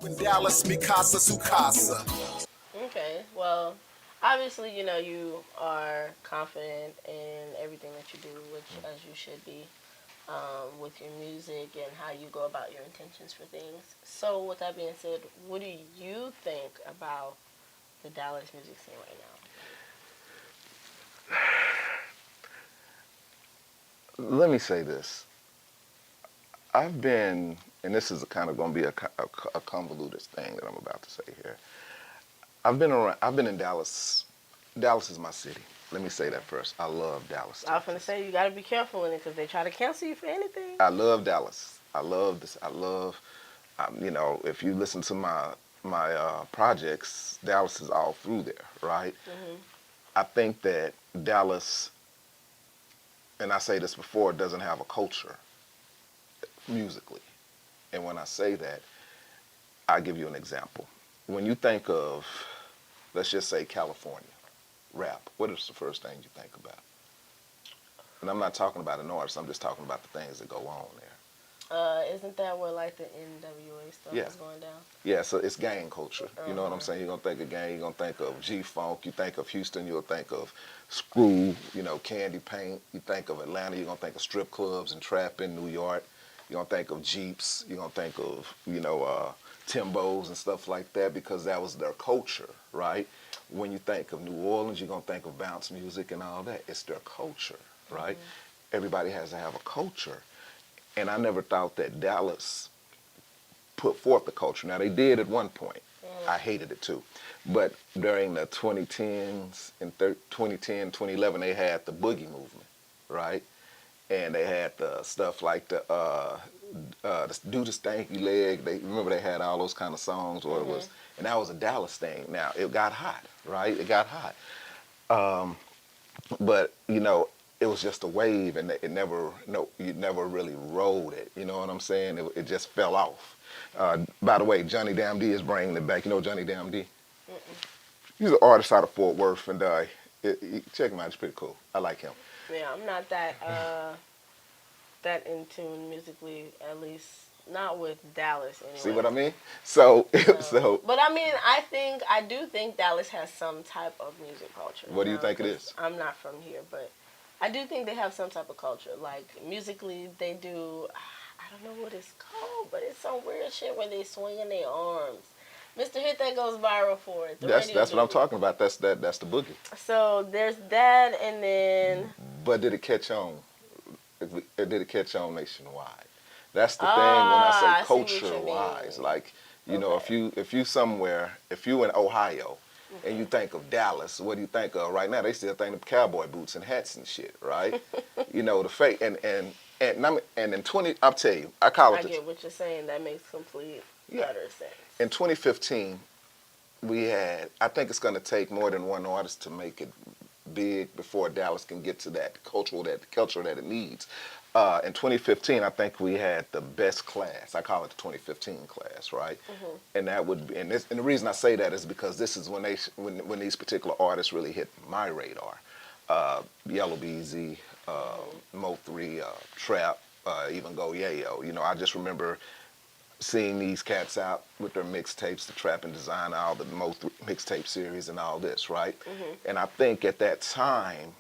You in Dallas, Mikasa, Sukasa. Okay, well, obviously, you are confident in everything that you do, which as you should be, with your music and how you go about your intentions for things. So, with that being said, what do you think about the Dallas music scene right Let me say this. I've been, and this is kind of going to be a convoluted thing that I'm about to say here. I've been around. I've been in Dallas. Dallas is my city. Let me say that first. I love Dallas, now? I was gonna Texas. say you gotta be careful in it because they try to cancel you for anything. I love Dallas. I love this. I love. If you listen to my projects, Dallas is all through there, right? Hmm. I think that Dallas, and I say this before, doesn't have a culture musically. And when I say that, I'll give you an example. When you think of, let's just say California, rap, what is the first thing you think about? And I'm not talking about an artist, I'm just talking about the things that go on there. Isn't that where like the NWA stuff Yeah. is going down? Yeah, so it's gang culture. You know what I'm Uh-huh. saying? You're going to think of gang, you're going to think of G-Funk, you think of Houston, you'll think of Screw, Candy Paint, you think of Atlanta, you're going to think of strip clubs and trap in New York, you're going to think of Jeeps, you're going to think of, Timbos and stuff like that because that was their culture, right? When you think of New Orleans, you're going to think of bounce music and all that. It's their culture, right? Everybody has to have a culture. And I never thought that Dallas put forth the culture. Now, they did at one point. I hated it too. But during the 2010s and 2010, 2011, they had the boogie movement, right? And they had the stuff like the do the stanky leg. They remember they had all those kind of songs, or it was, and that was a Dallas thing. Now it got hot, right? It got hot, but it was just a wave, and it never, no, you never really rode it. You know what I'm saying? It just fell off. By the way, Johnny Damn D is bringing it back. You know Johnny Damn D? He's an artist out of Fort Worth, and check him out. He's pretty cool. I like him. Yeah, I'm not that in tune musically, at least not with Dallas anyway. See what I mean? So, so But I mean, I do think Dallas has some type of music culture. what do you think it is? I'm not from here, but I do think they have some type of culture. Like musically, they do. I don't know what it's called, but it's some weird shit where they swinging their arms. Mr. Hit that goes viral for it. That's what I'm talking about. That's the boogie. So there's that, and then But did it catch on? Did it catch on nationwide? That's the thing when I say culture wise. Like, if you somewhere, if you in Ohio and you think of Dallas, what do you think of right now? They still think of cowboy boots and hats and shit, right? The fake and in 20, I'll tell you, I call it. I get what you're saying. That makes complete utter sense. In 2015, I think it's going to take more than one artist to make it big before Dallas can get to that culture that it needs. In 2015, I think we had the best class. I call it the 2015 class, right? And that would be, and the reason I say that is because this is when these particular artists really hit my radar. Yellow BZ, Mo 3, Trap, even Go Yayo. I just remember seeing these cats out with their mixtapes, the Trap and Design, all the mixtape series and all this, right? And I think at that time,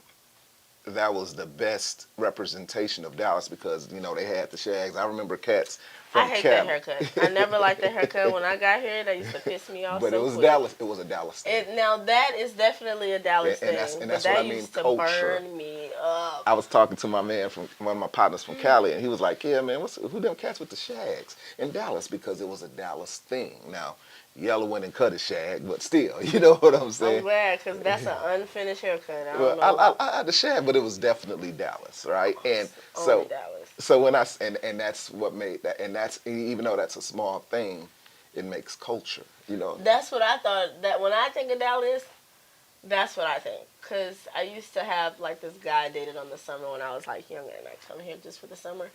that was the best representation of Dallas because, they had the shags. I remember cats from I hate Cali. that haircut. I never liked that haircut. When I got here, that used to piss me off. But so it was quick. Dallas. It was a Dallas thing. Now that is definitely a Dallas thing. And that's that what I mean, used to culture. burn me up. I was talking to my man from one of my partners from Cali, and he was like, "Yeah, man, who them cats with the shags in Dallas?" Because it was a Dallas thing. Now, Yellow went and cut his shag, but still, you know what I'm saying? I'm glad because that's an unfinished haircut. I had the shag, but it was definitely Dallas, right? And only Dallas. so when and that's what made that, and that's even though that's a small thing, it makes culture, That's what I thought. That when I think of Dallas, that's what I think. Because I used to have like this guy I dated on the summer when I was like younger, and I come here just for the summer.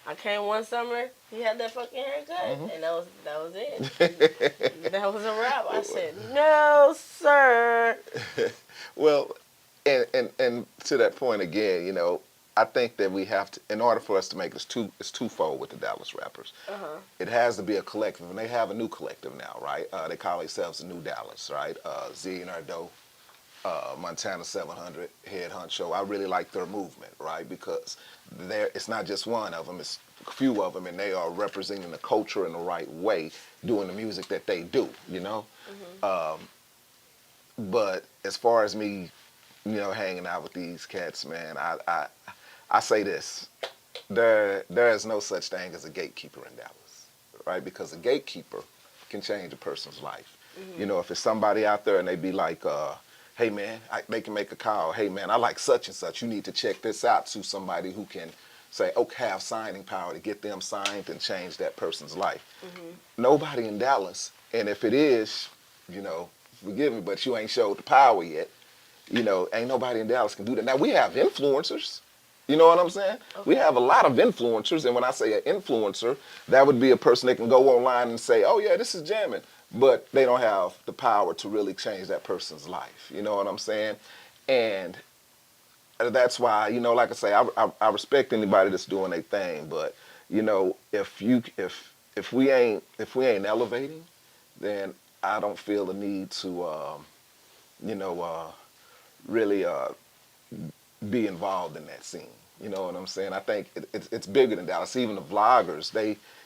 I came one summer, he had that fucking haircut, and that was it. That was a wrap. I said, no, sir. Well, and to that point again, I think that we have to, in order for us to make this it's twofold with the Dallas rappers. It has to be a collective, and they have a new collective now, right? They call themselves the New Dallas, right? Z and Ardo, Montana 700, Head Honcho. I really like their movement, right? Because it's not just one of them, it's a few of them, and they are representing the culture in the right way, doing the music that they do, you know? But as far as me, hanging out with these cats, man, I say this. There is no such thing as a gatekeeper in Dallas, right? Because a gatekeeper can change a person's life. If it's somebody out there and they be like, hey man, they can make a call. Hey man, I like such and such. You need to check this out, to somebody who can say, okay, have signing power to get them signed and change that person's life. Nobody in Dallas, and if it is, forgive me, but you ain't showed the power yet. Ain't nobody in Dallas can do that. Now we have influencers. You know what I'm saying? Okay. We have a lot of influencers, and when I say an influencer, that would be a person that can go online and say, oh yeah, this is jamming, but they don't have the power to really change that person's life. You know what I'm saying? And that's why, like I say, I respect anybody that's doing their thing, but if we ain't elevating, then I don't feel the need to really be involved in that scene. You know what I'm saying? I think it's bigger than Dallas. Even the vloggers,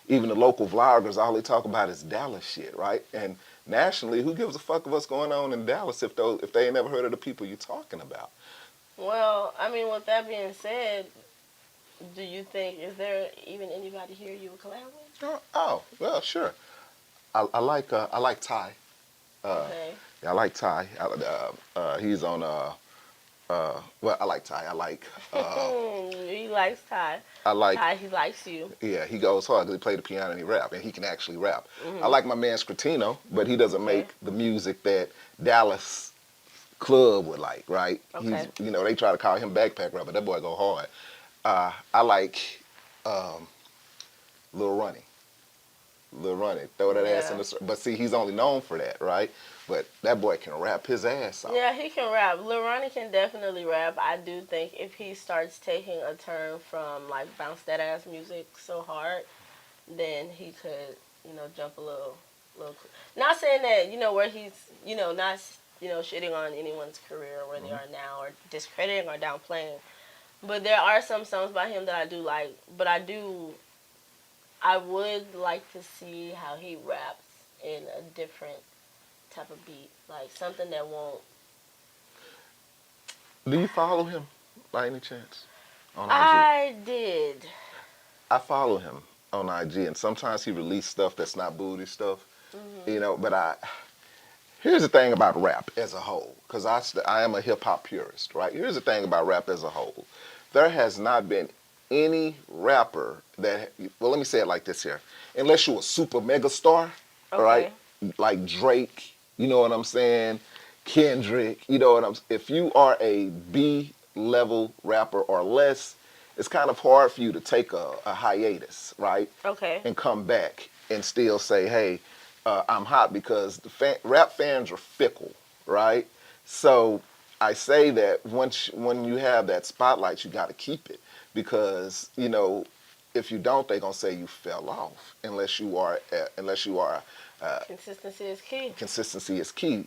even the local vloggers, all they talk about is Dallas shit, right? And nationally, who gives a fuck of what's going on in Dallas if they ain't never heard of the people you're talking about? Well, I mean, with that being said, do you think, is there even anybody here you would collab with? Oh, well, sure. I like Ty. Okay. Yeah, I like Ty. He's on. Well, I like Ty. I like. He likes Ty. I like. Ty, he likes you. Yeah, he goes hard because he played the piano and he rap, and he can actually rap. I like my man Scratino, but he doesn't make the music that Dallas club would like, right? Okay. They try to call him backpack rapper. That boy go hard. I like Lil Ronnie. Lil Ronnie, throw that ass in the. But see, he's only known for that, right? But that boy can rap his ass off. Yeah, he can rap. Lil Ronnie can definitely rap. I do think if he starts taking a turn from like bounce that ass music so hard, then he could, jump a little. Not saying that where he's, not shitting on anyone's career or where they are now or discrediting or downplaying. But there are some songs by him that I do like. But I would like to see how he raps in a different type of beat, like something that won't. Do you follow him by any chance on IG? I did. I follow him on IG, and sometimes he releases stuff that's not booty stuff, But here's the thing about rap as a whole, because I am a hip hop purist, right? Here's the thing about rap as a whole. There has not been any rapper that, well, let me say it like this here. Unless you're a super mega star, right? Like Drake, you know what I'm saying? Kendrick, if you are a B-level rapper or less, it's kind of hard for you to take a hiatus, right? Okay. And come back and still say, hey, I'm hot, because rap fans are fickle, right? So I say that when you have that spotlight, you got to keep it, because if you don't, they're gonna say you fell off. Unless you are consistency is key. Consistency is key.